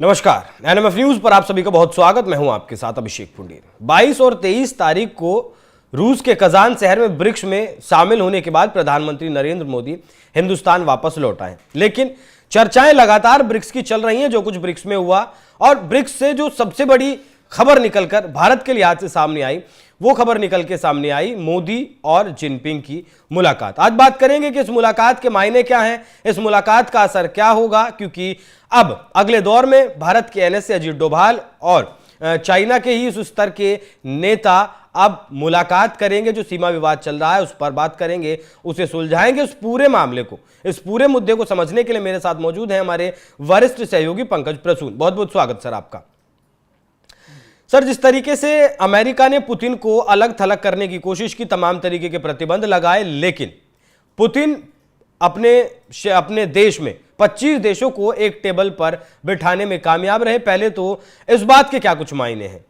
नमस्कार, NMF news पर आप सभी का बहुत स्वागत। मैं हूं आपके साथ अभिषेक पुंडीर। 22 और 23 तारीख को रूस के कजान शहर में ब्रिक्स में शामिल होने के बाद प्रधानमंत्री नरेंद्र मोदी हिंदुस्तान वापस लौट आए। लेकिन चर्चाएं लगातार ब्रिक्स की चल रही हैं, जो कुछ ब्रिक्स में हुआ, और ब्रिक्स से जो सबसे बड़ी खबर निकलकर भारत के लिहाज से सामने आई, वो खबर निकल के सामने आई मोदी और जिनपिंग की मुलाकात। आज बात करेंगे कि इस मुलाकात के मायने क्या हैं, इस मुलाकात का असर क्या होगा, क्योंकि अब अगले दौर में भारत के एनएसए अजीत डोभाल और चाइना के ही उस स्तर के नेता अब मुलाकात करेंगे। जो सीमा विवाद चल रहा है उस पर बात करेंगे, उसे सुलझाएंगे। उस पूरे मामले को, इस पूरे मुद्दे को समझने के लिए मेरे साथ मौजूद हैं हमारे वरिष्ठ सहयोगी पंकज प्रसून। बहुत बहुत स्वागत सर आपका। सर, जिस तरीके से अमेरिका ने पुतिन को अलग थलग करने की कोशिश की, तमाम तरीके के प्रतिबंध लगाए, लेकिन पुतिन अपने देश में 25 देशों को एक टेबल पर बिठाने में कामयाब रहे। पहले तो इस बात के क्या कुछ मायने हैं?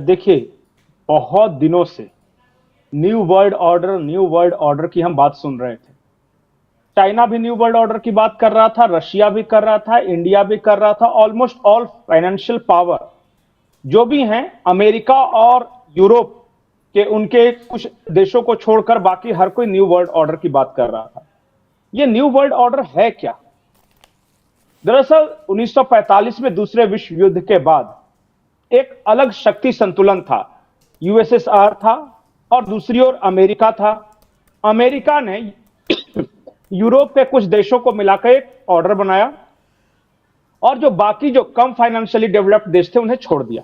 देखिए, बहुत दिनों से न्यू वर्ल्ड ऑर्डर की हम बात सुन रहे थे। चाइना भी न्यू वर्ल्ड ऑर्डर की बात कर रहा था, रशिया भी कर रहा था, इंडिया भी कर रहा था। ऑलमोस्ट ऑल फाइनेंशियल पावर जो भी हैं, अमेरिका और यूरोप के उनके कुछ देशों को छोड़कर बाकी हर कोई न्यू वर्ल्ड ऑर्डर की बात कर रहा था। ये न्यू वर्ल्ड ऑर्डर है क्या? दरअसल 1945 में दूसरे विश्व युद्ध के बाद एक अलग शक्ति संतुलन था। यूएसएसआर था और दूसरी ओर अमेरिका था। अमेरिका ने यूरोप के कुछ देशों को मिलाकर एक ऑर्डर बनाया और जो बाकी जो कम फाइनेंशियली डेवलप्ड देश थे उन्हें छोड़ दिया।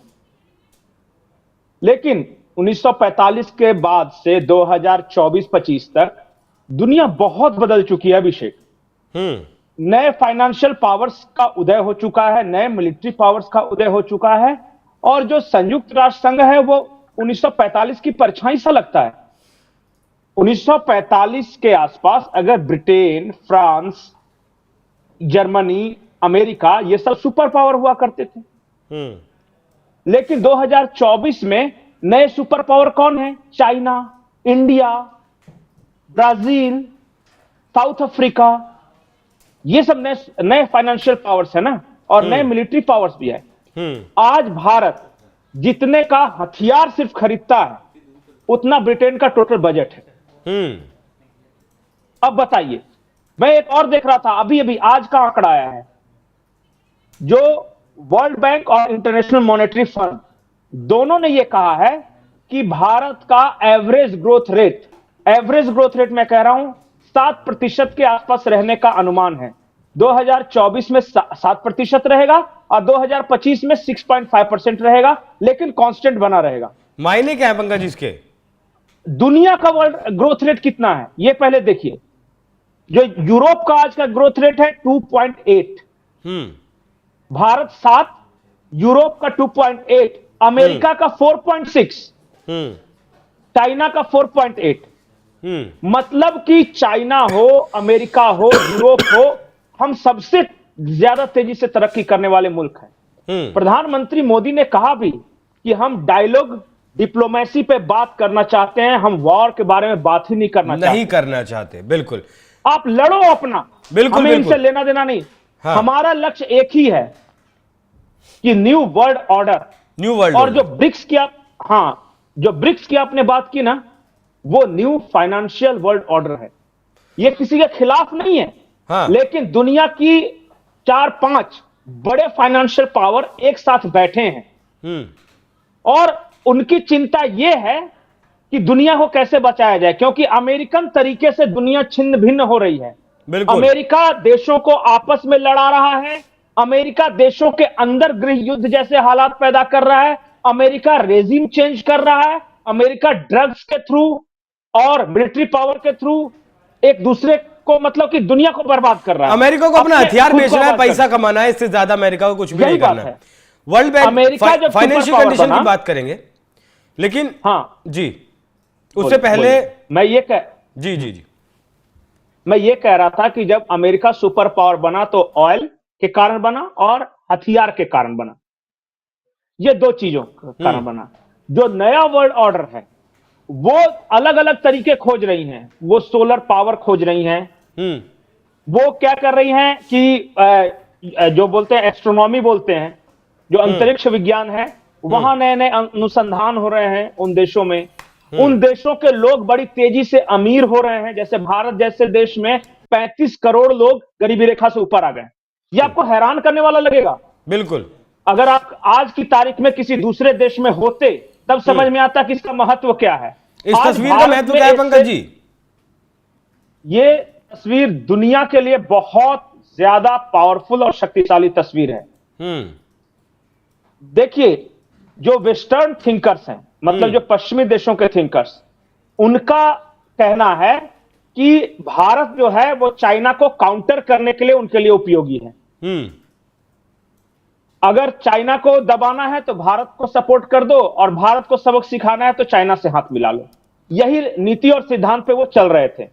लेकिन 1945 के बाद से 2024-25 तक दुनिया बहुत बदल चुकी है अभिषेक। नए फाइनेंशियल पावर्स का उदय हो चुका है, नए मिलिट्री पावर्स का उदय हो चुका है, और जो संयुक्त राष्ट्र संघ है वो 1945 की परछाई सा लगता है। 1945 के आसपास अगर ब्रिटेन, फ्रांस, जर्मनी, अमेरिका, ये सब सुपर पावर हुआ करते थे। लेकिन 2024 में नए सुपर पावर कौन है? China, India, Brazil, south Africa, ये सब नए फाइनेंशियल पावर्स है ना, और नए मिलिट्री पावर्स भी है। आज भारत जितने का हथियार सिर्फ खरीदता है उतना ब्रिटेन का टोटल बजट है। अब बताइए, मैं एक और देख रहा था अभी आज का आंकड़ा आया है, जो वर्ल्ड बैंक और इंटरनेशनल मॉनेटरी फंड दोनों ने यह कहा है कि भारत का एवरेज ग्रोथ रेट मैं कह रहा हूं 7% के आसपास रहने का अनुमान है। 2024 में 7% रहेगा और 2025 में 6.5% रहेगा, लेकिन कांस्टेंट बना रहेगा। मायने क्या है पंकज इसके? दुनिया का वर्ल्ड ग्रोथ रेट कितना है ये पहले देखिए। जो यूरोप का आज का ग्रोथ रेट है 2.8, भारत 7, यूरोप का 2.8, अमेरिका का 4.6, चाइना का 4.8। मतलब कि चाइना हो, अमेरिका हो, यूरोप हो, हम सबसे ज्यादा तेजी से तरक्की करने वाले मुल्क हैं। प्रधानमंत्री मोदी ने कहा भी कि हम डायलॉग डिप्लोमेसी पे बात करना चाहते हैं, हम वॉर के बारे में बात ही नहीं करना चाहते। बिल्कुल, आप लड़ो अपना, बिल्कुल, हमें इनसे लेना देना नहीं। हाँ। हमारा लक्ष्य एक ही है कि न्यू वर्ल्ड ऑर्डर। और जो ब्रिक्स की आपने बात की ना, वो न्यू फाइनेंशियल वर्ल्ड ऑर्डर है। ये किसी के खिलाफ नहीं है। हाँ। लेकिन दुनिया की 4-5 बड़े फाइनेंशियल पावर एक साथ बैठे हैं और उनकी चिंता यह है कि दुनिया को कैसे बचाया जाए, क्योंकि अमेरिकन तरीके से दुनिया छिन्न भिन्न हो रही है। अमेरिका देशों को आपस में लड़ा रहा है, अमेरिका देशों के अंदर गृह युद्ध जैसे हालात पैदा कर रहा है, अमेरिका रेजिम चेंज कर रहा है, अमेरिका ड्रग्स के थ्रू और मिलिट्री पावर के थ्रू एक दूसरे को, मतलब कि दुनिया को बर्बाद कर रहा है। अमेरिका को अपना हथियार बेचना है, पैसा कमाना है, इससे ज्यादा अमेरिका को कुछ भी नहीं करना है। वर्ल्ड बैंक फाइनेंशियल कंडीशन की बात करेंगे, लेकिन हाँ जी, उससे पहले मैं ये कह रहा था कि जब अमेरिका सुपर पावर बना तो ऑयल के कारण बना और हथियार के कारण बना। ये दो चीजों के कारण बना। जो नया वर्ल्ड ऑर्डर है वो अलग अलग तरीके खोज रही हैं। वो सोलर पावर खोज रही हैं, वो क्या कर रही हैं कि जो बोलते हैं एस्ट्रोनॉमी बोलते हैं, जो अंतरिक्ष विज्ञान है, वहां नए नए अनुसंधान हो रहे हैं उन देशों में। उन देशों के लोग बड़ी तेजी से अमीर हो रहे हैं। जैसे भारत जैसे देश में 35 करोड़ लोग गरीबी रेखा से ऊपर आ गए। ये आपको हैरान करने वाला लगेगा। बिल्कुल। अगर आप आज की तारीख में किसी दूसरे देश में होते तब समझ में आता कि इसका महत्व क्या है। इस आज तस्वीर का भारत महत्व में क्या है पंकज जी? ये तस्वीर दुनिया के लिए बहुत ज्यादा पावरफुल और शक्तिशाली तस्वीर है। देखिए, जो वेस्टर्न थिंकर्स हैं, मतलब जो पश्चिमी देशों के थिंकर्स, उनका कहना है कि भारत जो है वो चाइना को काउंटर करने के लिए उनके लिए उपयोगी है। अगर चाइना को दबाना है तो भारत को सपोर्ट कर दो, और भारत को सबक सिखाना है तो चाइना से हाथ मिला लो। यही नीति और सिद्धांत पे वो चल रहे थे।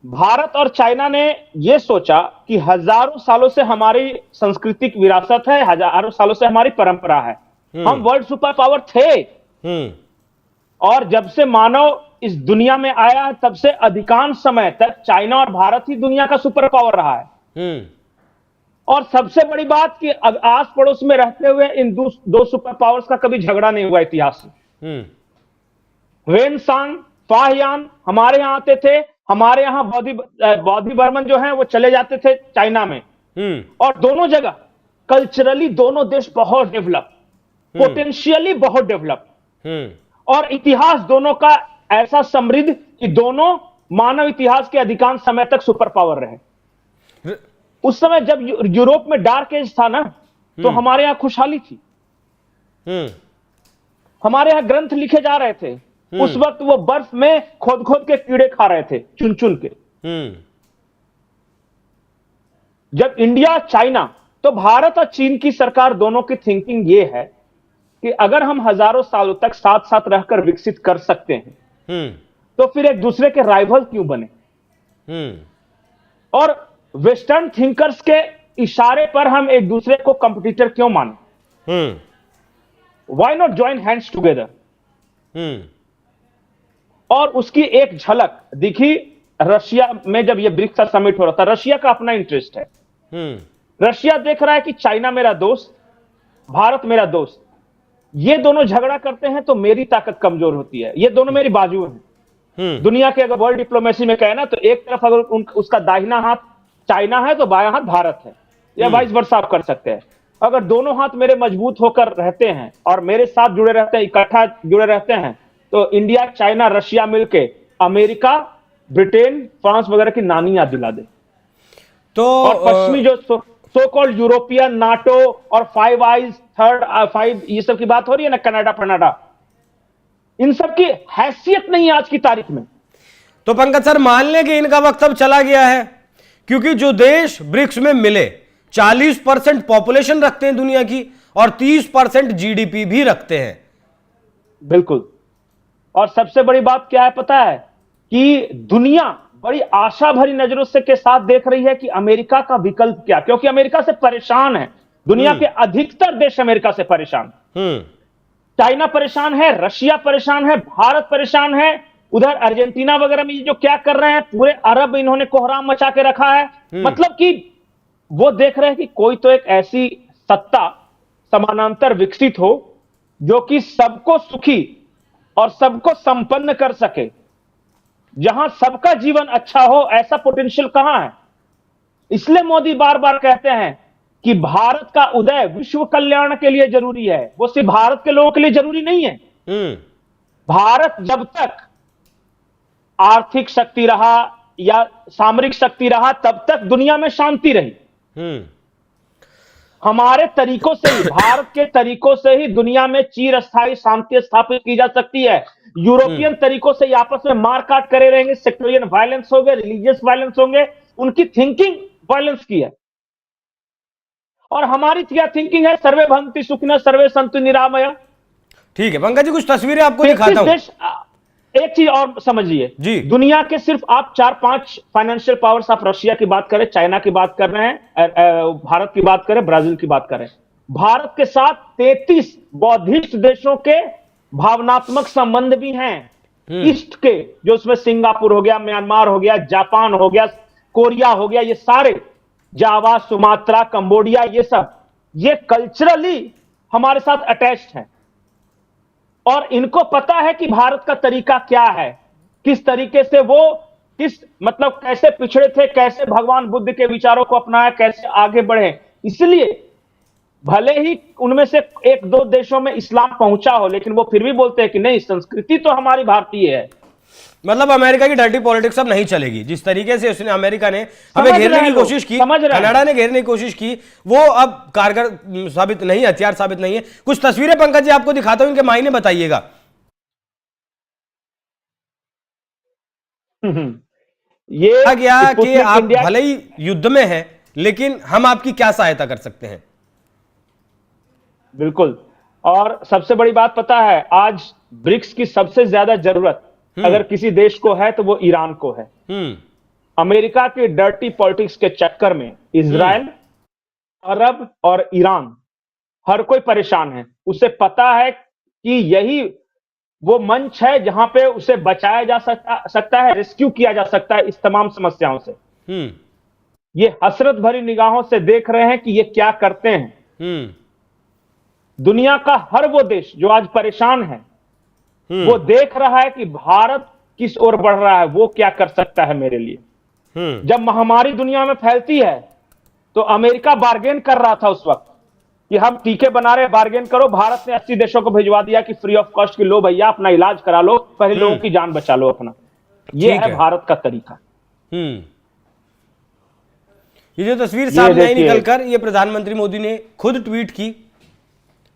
भारत और चाइना ने यह सोचा कि हजारों सालों से हमारी सांस्कृतिक विरासत है, हजारों सालों से हमारी परंपरा है, हम वर्ल्ड सुपर पावर थे। और जब से मानव इस दुनिया में आया है तब से अधिकांश समय तक चाइना और भारत ही दुनिया का सुपर पावर रहा है। और सबसे बड़ी बात कि आस पड़ोस में रहते हुए इन दो सुपर पावर्स का कभी झगड़ा नहीं हुआ इतिहास में। वेनसांग, फाहयान हमारे यहां आते थे, हमारे यहां बौद्धि बर्मन जो हैं वो चले जाते थे चाइना में। और दोनों जगह कल्चरली दोनों देश बहुत डेवलप, पोटेंशियली बहुत डेवलप, और इतिहास दोनों का ऐसा समृद्ध कि दोनों मानव इतिहास के अधिकांश समय तक सुपर पावर रहे। उस समय जब यूरोप में डार्क एज था ना, तो हमारे यहां खुशहाली थी। हमारे यहां ग्रंथ लिखे जा रहे थे। उस वक्त वो बर्फ में खोद खोद के कीड़े खा रहे थे, चुन चुन के। जब इंडिया चाइना, तो भारत और चीन की सरकार दोनों की थिंकिंग ये है कि अगर हम हजारों सालों तक साथ साथ रहकर विकसित कर सकते हैं, तो फिर एक दूसरे के राइवल क्यों बने। और वेस्टर्न थिंकर्स के इशारे पर हम एक दूसरे को कंपटीटर क्यों माने। Why not join hands together. और उसकी एक झलक दिखी रशिया में जब यह ब्रिक्स का समिट हो रहा था। रशिया का अपना इंटरेस्ट है। रशिया देख रहा है कि चाइना मेरा दोस्त, भारत मेरा दोस्त, ये दोनों झगड़ा करते हैं तो मेरी ताकत कमजोर होती है। ये दोनों मेरी बाजू हैं। दुनिया के अगर वर्ल्ड डिप्लोमेसी में कहे ना, तो एक तरफ अगर उसका दाहिना हाथ चाइना है तो बायां हाथ भारत है, या वाइस वर्सा आप कर सकते हैं। अगर दोनों हाथ मेरे मजबूत होकर रहते हैं और मेरे साथ जुड़े रहते हैं, इकट्ठा जुड़े रहते हैं, तो इंडिया, चाइना, रशिया मिलके अमेरिका, ब्रिटेन, फ्रांस वगैरह की नानी याद दिला दे। तो और पश्चिमी जो सो कॉल्ड यूरोपियन, नाटो और फाइव आइज, थर्ड फाइव, ये सब की बात हो रही है ना, कनाडा फनाडा, इन सब की हैसियत नहीं है आज की तारीख में। तो पंकज सर, मान लें कि इनका वक्त अब चला गया है, क्योंकि जो देश ब्रिक्स में मिले 40% पॉपुलेशन रखते हैं दुनिया की और 30% जीडीपी भी रखते हैं। बिल्कुल। और सबसे बड़ी बात क्या है पता है, कि दुनिया बड़ी आशा भरी नजरों से के साथ देख रही है कि अमेरिका का विकल्प क्या, क्योंकि अमेरिका से परेशान है। दुनिया के अधिकतर देश अमेरिका से परेशान। चाइना परेशान है, रशिया परेशान है, भारत परेशान है। उधर अर्जेंटीना वगैरह में जो क्या कर रहे हैं, पूरे अरब इन्होंने कोहराम मचा के रखा है। मतलब कि वो देख रहे हैं कि कोई तो एक ऐसी सत्ता समानांतर विकसित हो जो कि सबको सुखी और सबको संपन्न कर सके। जहां सबका जीवन अच्छा हो, ऐसा पोटेंशियल कहां है। इसलिए मोदी बार बार कहते हैं कि भारत का उदय विश्व कल्याण के लिए जरूरी है। वो सिर्फ भारत के लोगों के लिए जरूरी नहीं है। भारत जब तक आर्थिक शक्ति रहा या सामरिक शक्ति रहा, तब तक दुनिया में शांति रही। हमारे तरीकों से ही, भारत के तरीकों से ही दुनिया में चिरस्थायी शांति स्थापित की जा सकती है। यूरोपियन तरीकों से आपस में मार काट करे रहेंगे, सेक्टोरियन वायलेंस होंगे, रिलीजियस वायलेंस होंगे। उनकी थिंकिंग वायलेंस की है, और हमारी क्या थिंकिंग है, सर्वे भवन्ति सुखिनः सर्वे सन्तु निरामया। ठीक है पंकज जी, कुछ तस्वीरें आपको दिखाता हूं। एक चीज और समझिए जी, दुनिया के सिर्फ आप 4-5 फाइनेंशियल पावर्स, आप रशिया की बात करें, चाइना की बात कर रहे हैं, भारत की बात करें, ब्राजील की बात करें, भारत के साथ 33 बौद्धिस्ट देशों के भावनात्मक संबंध भी हैं। ईस्ट के, जो उसमें सिंगापुर हो गया, म्यांमार हो गया, जापान हो गया, कोरिया हो गया, ये सारे जावा, सुमात्रा, कंबोडिया, ये कल्चरली हमारे साथ अटैच्ड हैं और इनको पता है कि भारत का तरीका क्या है, किस तरीके से वो मतलब कैसे पिछड़े थे, कैसे भगवान बुद्ध के विचारों को अपनाया, कैसे आगे बढ़े। इसलिए भले ही उनमें से एक दो देशों में इस्लाम पहुंचा हो, लेकिन वो फिर भी बोलते हैं कि नहीं, संस्कृति तो हमारी भारतीय है। मतलब अमेरिका की डर्टी पॉलिटिक्स अब नहीं चलेगी। जिस तरीके से उसने अमेरिका ने हमें समझ घेरने रहे की हैं कोशिश की, समझ रहे हैं। कनाडा ने घेरने की कोशिश की, वो अब कारगर साबित नहीं, हथियार साबित नहीं है। कुछ तस्वीरें पंकज जी आपको दिखाता हूं, इनके मायने बताइएगा। ये कहा गया कि स्पुतनिक आप इंडिया, भले ही युद्ध में हैं, लेकिन हम आपकी क्या सहायता कर सकते हैं। बिल्कुल। और सबसे बड़ी बात पता है, आज ब्रिक्स की सबसे ज्यादा जरूरत अगर किसी देश को है तो वो ईरान को है। अमेरिका की डर्टी पॉलिटिक्स के चक्कर में इजराइल, अरब और ईरान हर कोई परेशान है। उसे पता है कि यही वो मंच है जहां पे उसे बचाया जा सकता है, रेस्क्यू किया जा सकता है इस तमाम समस्याओं से। ये हसरत भरी निगाहों से देख रहे हैं कि ये क्या करते हैं। दुनिया का हर वो देश जो आज परेशान है, वो देख रहा है कि भारत किस ओर बढ़ रहा है, वो क्या कर सकता है मेरे लिए। जब महामारी दुनिया में फैलती है तो अमेरिका बार्गेन कर रहा था उस वक्त कि हम टीके बना रहे, बार्गेन करो। भारत ने 80 देशों को भिजवा दिया कि फ्री ऑफ कॉस्ट की लो भैया, अपना इलाज करा लो, पहले लोगों की जान बचा लो अपना। ये है भारत का तरीका। ये जो तस्वीर सामने आई निकलकर, ये प्रधानमंत्री मोदी ने खुद ट्वीट की।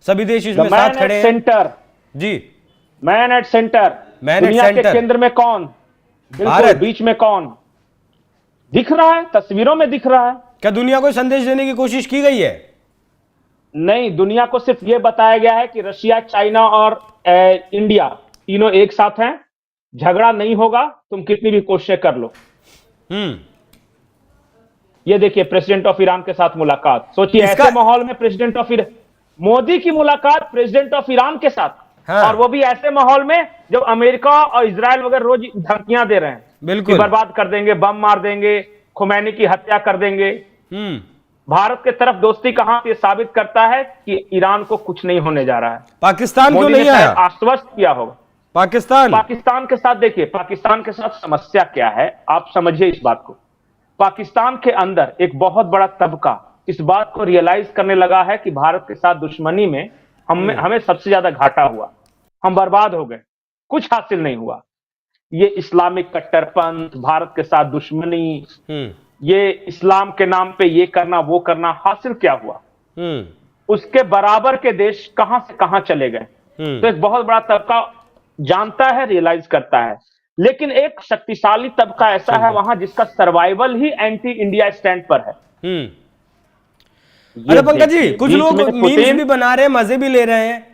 सभी देश इसमें साथ खड़े हैं। सेंटर जी, मैन एट सेंटर, दुनिया के केंद्र में कौन, बिल्कुल बीच में कौन दिख रहा है, तस्वीरों में दिख रहा है। क्या दुनिया को संदेश देने की कोशिश की गई है? नहीं, दुनिया को सिर्फ यह बताया गया है कि रशिया, चाइना और इंडिया तीनों एक साथ हैं, झगड़ा नहीं होगा, तुम कितनी भी कोशिशें कर लो। ये देखिए, प्रेसिडेंट ऑफ ईरान के साथ मुलाकात। सोचिए ऐसे माहौल में प्रेसिडेंट ऑफ मोदी की मुलाकात प्रेसिडेंट ऑफ ईरान के साथ। हाँ। और वो भी ऐसे माहौल में जब अमेरिका और इजराइल वगैरह रोज धमकियां दे रहे हैं, बिल्कुल बर्बाद कर देंगे, बम मार देंगे, खुमैनी की हत्या कर देंगे। भारत के तरफ दोस्ती कहां से साबित करता है कि ईरान को कुछ नहीं होने जा रहा है। पाकिस्तान क्यों नहीं आया? आश्वस्त किया होगा। पाकिस्तान के साथ देखिए, पाकिस्तान के साथ समस्या क्या है, आप समझिए इस बात को। पाकिस्तान के अंदर एक बहुत बड़ा तबका इस बात को रियलाइज करने लगा है कि भारत के साथ दुश्मनी में हमें सबसे ज्यादा घाटा हुआ, हम बर्बाद हो गए, कुछ हासिल नहीं हुआ। ये इस्लामिक कट्टरपंथ, भारत के साथ दुश्मनी, ये इस्लाम के नाम पे ये करना वो करना, हासिल क्या हुआ? उसके बराबर के देश कहां से कहां चले गए। तो एक बहुत बड़ा तबका जानता है, रियलाइज करता है, लेकिन एक शक्तिशाली तबका ऐसा है वहां जिसका सर्वाइवल ही एंटी इंडिया स्टैंड पर है। अरे पंकज जी, कुछ लोग मीम्स भी बना रहे हैं, मजे भी ले रहे हैं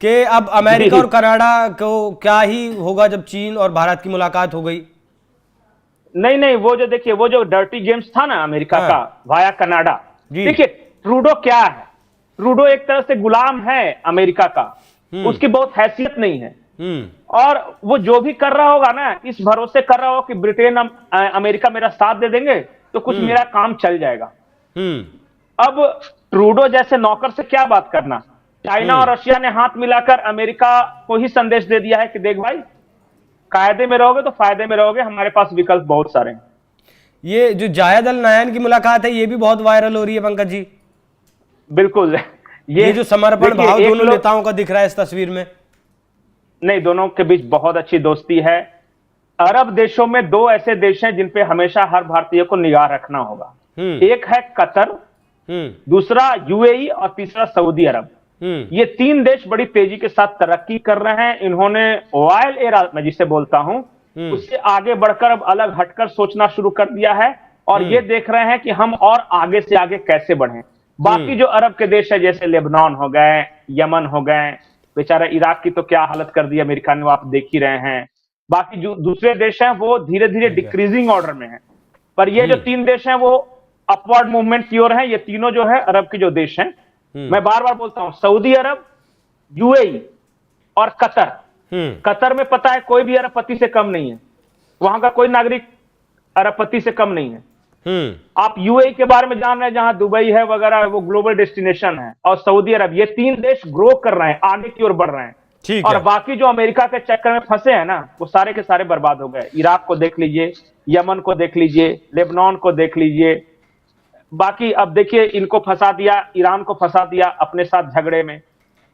कि अब अमेरिका और कनाडा को क्या ही होगा जब चीन और भारत की मुलाकात हो गई। नहीं, वो जो देखिए, वो जो डर्टी गेम्स था ना अमेरिका का वाया कनाडा, देखिए ट्रूडो क्या है। ट्रूडो एक तरह से गुलाम है अमेरिका का, उसकी बहुत हैसियत नहीं है। और वो जो भी कर रहा होगा ना, इस भरोसे कर रहा होगा कि ब्रिटेन अमेरिका मेरा साथ दे देंगे तो कुछ मेरा काम चल जाएगा। अब ट्रूडो जैसे नौकर से क्या बात करना। चाइना और रशिया ने हाथ मिलाकर अमेरिका को ही संदेश दे दिया है कि देख भाई, कायदे में रहोगे तो फायदे में रहोगे, हमारे पास विकल्प बहुत सारे हैं। ये जो जायद अल नयान की मुलाकात है, ये भी बहुत वायरल हो रही है पंकज जी। बिल्कुल, ये जो समर्पण भाव दोनों नेताओं का दिख रहा है इस तस्वीर में। नहीं, दोनों के बीच बहुत अच्छी दोस्ती है। अरब देशों में दो ऐसे देश हैं जिन पे हमेशा हर भारतीय को निगाह रखना होगा। एक है कतर, दूसरा यूएई और तीसरा सऊदी अरब। ये तीन देश बड़ी तेजी के साथ तरक्की कर रहे हैं। इन्होंने वाइल्ड एरा, मैं जिसे बोलता हूं, उससे आगे बढ़कर अब अलग हटकर सोचना शुरू कर दिया है और ये देख रहे हैं कि हम और आगे से आगे कैसे बढ़ें। बाकी जो अरब के देश है, जैसे लेबनान हो गए, यमन हो गए, बेचारा इराक की तो क्या हालत कर दी अमेरिका ने, वो आप देख ही रहे हैं। बाकी जो दूसरे देश हैं वो धीरे धीरे डिक्रीजिंग ऑर्डर में हैं, पर ये जो तीन देश हैं वो अपवर्ड मूवमेंट की ओर हैं। ये तीनों जो है अरब के जो देश हैं, मैं बार बार बोलता हूं, सऊदी अरब, यूएई और कतर। कतर में पता है कोई भी अरबपति से कम नहीं है, वहां का कोई नागरिक अरबपति से कम नहीं है। आप यूएई के बारे में जान रहे हैं, जहां दुबई है वगैरह, वो ग्लोबल डेस्टिनेशन है, और सऊदी अरब, ये 3 देश ग्रो कर रहे हैं, आगे की ओर बढ़ रहे हैं। ठीक और है। बाकी जो अमेरिका के चक्कर में फंसे हैं ना, वो सारे के सारे बर्बाद हो गए। इराक को देख लीजिए, यमन को देख लीजिए, लेबनान को देख लीजिए। बाकी अब देखिए, इनको फंसा दिया, ईरान को फंसा दिया अपने साथ झगड़े में।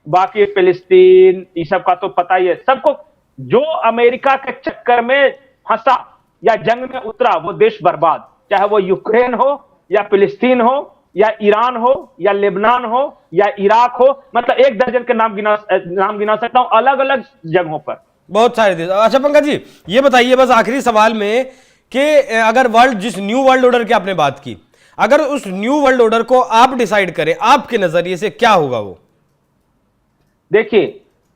बाकी फिलिस्तीन, ये सब का तो पता ही है सबको। जो अमेरिका के चक्कर में फंसा या जंग में उतरा, वो देश बर्बाद, चाहे वो यूक्रेन हो या फिलिस्तीन हो या ईरान हो या लेबनान हो या इराक हो। मतलब 1 दर्जन के नाम गिना सकता हूं अलग अलग जगहों पर। बहुत सारे देश। अच्छा पंकज जी, ये बताइए बस आखिरी सवाल में कि अगर जिस न्यू वर्ल्ड ऑर्डर की आपने बात की, अगर उस न्यू वर्ल्ड ऑर्डर को आप डिसाइड करें, आपके नजरिए से क्या होगा वो? देखिए,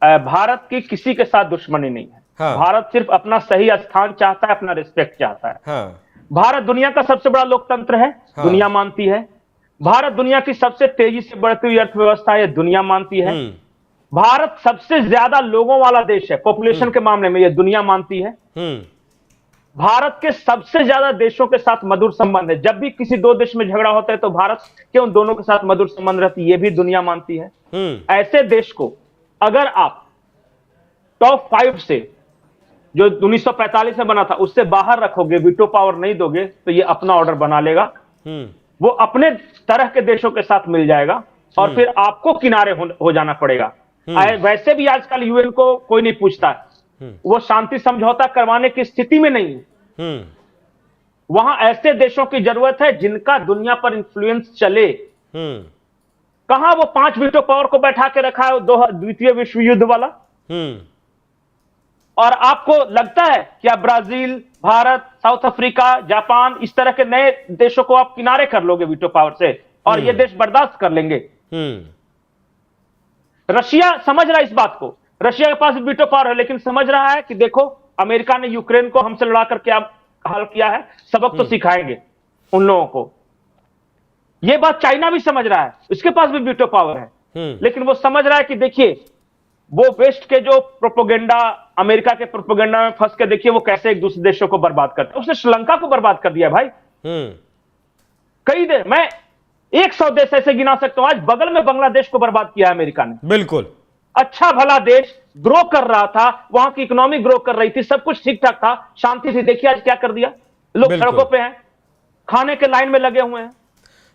भारत की किसी के साथ दुश्मनी नहीं है। हाँ। भारत सिर्फ अपना सही स्थान चाहता है, अपना रिस्पेक्ट चाहता है। हाँ। भारत दुनिया का सबसे बड़ा लोकतंत्र है, हाँ। दुनिया मानती है। भारत दुनिया की सबसे तेजी से बढ़ती हुई अर्थव्यवस्था है, दुनिया मानती है। भारत सबसे ज्यादा लोगों वाला देश है पॉपुलेशन के मामले में, यह दुनिया मानती है। भारत के सबसे ज्यादा देशों के साथ मधुर संबंध है। जब भी किसी 2 देश में झगड़ा होता है तो भारत के उन दोनों के साथ मधुर संबंध रहती है, यह भी दुनिया मानती है। ऐसे देश को अगर आप टॉप 5 से, जो 1945 में बना था, उससे बाहर रखोगे, वीटो पावर नहीं दोगे, तो ये अपना ऑर्डर बना लेगा, वो अपने तरह के देशों के साथ मिल जाएगा, और फिर आपको किनारे हो जाना पड़ेगा। वैसे भी आजकल यूएन को कोई नहीं पूछता है, वो शांति समझौता करवाने की स्थिति में नहीं है। वहां ऐसे देशों की जरूरत है जिनका दुनिया पर इंफ्लुएंस चले। कहां वो 5 वीटो पावर को बैठा के रखा है, द्वितीय विश्व युद्ध वाला। और आपको लगता है कि आप Brazil, Bharat, south Africa, Japan, इस तरह के नए देशों को आप किनारे कर लोगे वीटो पावर से, और ये देश बर्दाश्त कर लेंगे? रशिया समझ रहा है इस बात को, रशिया के पास वीटो पावर है, लेकिन समझ रहा है कि देखो, अमेरिका ने यूक्रेन को हमसे लड़ा करके अब हल किया है, सबक तो सिखाएंगे उन लोगों को। यह बात चाइना भी समझ रहा है, उसके पास भी वीटो पावर है, लेकिन वो समझ रहा है कि देखिए, वो वेस्ट के जो प्रोपोगेंडा, अमेरिका के प्रोपोगेंडा में फंस के देखिए वो कैसे एक दूसरे देशों को बर्बाद करते हैं। उसने श्रीलंका को बर्बाद कर दिया भाई। कई देश, मैं 100 देश ऐसे गिना सकता हूं। आज बगल में बांग्लादेश को बर्बाद किया है अमेरिका ने। बिल्कुल। अच्छा भला देश ग्रो कर रहा था, वहां की इकोनॉमी ग्रो कर रही थी, सब कुछ ठीक ठाक था, शांति थी। देखिए आज क्या कर दिया, लोग सड़कों पे हैं, खाने के लाइन में लगे हुए हैं।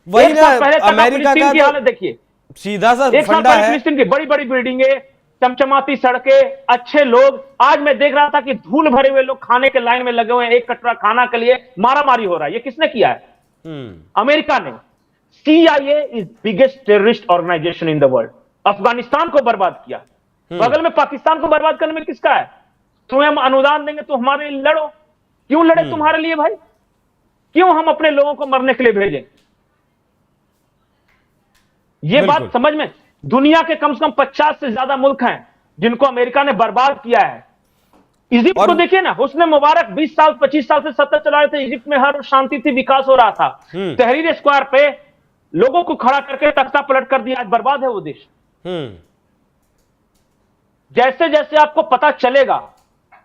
वही ना, पहले अमेरिका की हालत देखिए, सीधा सा एक साल पहले फिलिस्तीन की बड़ी बड़ी बिल्डिंगें, चमचमाती सड़कें, अच्छे लोग। आज मैं देख रहा था कि धूल भरे हुए लोग खाने के लाइन में लगे हुए हैं, एक कटोरा खाना के लिए मारामारी हो रहा है। ये किसने किया है? अमेरिका ने। CIA is biggest terrorist organisation in the world. Afghanistan को बर्बाद किया, बगल में पाकिस्तान को बर्बाद करने में किसका है? तुम्हें हम अनुदान देंगे तो हमारे लिए लड़ो। क्यों लड़े तुम्हारे लिए भाई? क्यों हम अपने लोगों को मरने के लिए भेजें? यह बात समझ में, दुनिया के कम से कम 50 से ज्यादा मुल्क हैं जिनको अमेरिका ने बर्बाद किया है। इजिप्ट को देखिए ना, उसने मुबारक 20 साल 25 साल से सत्ता चला रहे थे, इजिप्ट में हर शांति थी, विकास हो रहा था। तहरीर स्क्वायर पे लोगों को खड़ा करके तख्ता पलट कर दिया, आज बर्बाद है वो देश। जैसे जैसे आपको पता चलेगा,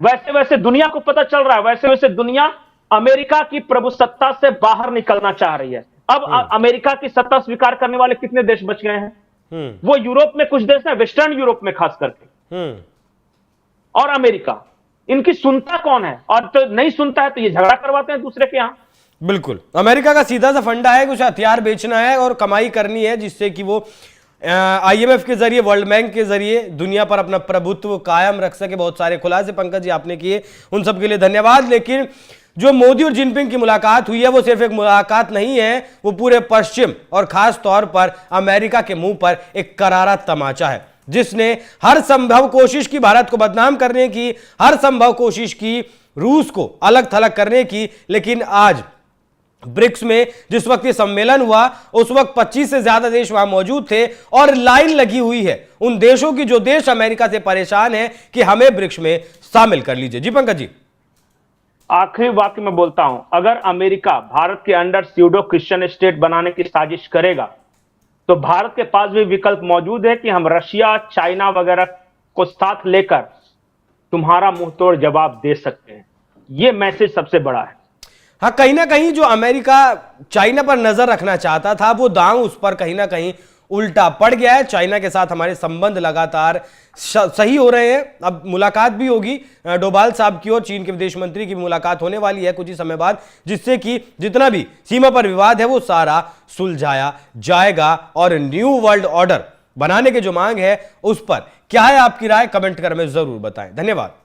वैसे वैसे दुनिया को पता चल रहा है, वैसे वैसे दुनिया अमेरिका की प्रभुसत्ता से बाहर निकलना चाह रही है। अब अमेरिका की सत्ता स्वीकार करने वाले कितने देश बच गए हैं? वो यूरोप में कुछ देश हैं, वेस्टर्न यूरोप में खास करके, और अमेरिका। इनकी सुनता कौन है? और तो नहीं सुनता है तो ये झगड़ा करवाते हैं दूसरे के यहां। बिल्कुल, अमेरिका का सीधा सा फंडा है, कुछ हथियार बेचना है और कमाई करनी है, जिससे कि वो IMF के जरिए, वर्ल्ड बैंक के जरिए दुनिया पर अपना प्रभुत्व कायम रख सके। बहुत सारे खुलासे पंकज जी आपने किए, उन सब के लिए धन्यवाद। लेकिन जो मोदी और जिनपिंग की मुलाकात हुई है, वो सिर्फ एक मुलाकात नहीं है, वो पूरे पश्चिम और खास तौर पर अमेरिका के मुंह पर एक करारा तमाचा है, जिसने हर संभव कोशिश की भारत को बदनाम करने की, हर संभव कोशिश की रूस को अलग थलग करने की। लेकिन आज ब्रिक्स में जिस वक्त ये सम्मेलन हुआ, उस वक्त 25 से ज्यादा देश वहां मौजूद थे और लाइन लगी हुई है उन देशों की जो देश अमेरिका से परेशान है कि हमें ब्रिक्स में शामिल कर लीजिए। जी पंकज जी, आखिरी वाक्य में बोलता हूं, अगर अमेरिका भारत के अंडर स्यूडो क्रिश्चियन स्टेट बनाने की साजिश करेगा, तो भारत के पास भी विकल्प मौजूद है कि हम रशिया, चाइना वगैरह को साथ लेकर तुम्हारा मुंह तोड़ जवाब दे सकते हैं। यह मैसेज सबसे बड़ा है। हाँ, कहीं ना कहीं जो अमेरिका चाइना पर नजर रखना चाहता था वो दांव उस पर कहीं ना कहीं उल्टा पड़ गया है। चाइना के साथ हमारे संबंध लगातार सही हो रहे हैं। अब मुलाकात भी होगी डोभाल साहब की और चीन के विदेश मंत्री की मुलाकात होने वाली है कुछ ही समय बाद, जिससे कि जितना भी सीमा पर विवाद है वो सारा सुलझाया जाएगा। और न्यू वर्ल्ड ऑर्डर बनाने की जो मांग है उस पर क्या है आपकी राय, कमेंट कर हमें जरूर बताएं। धन्यवाद।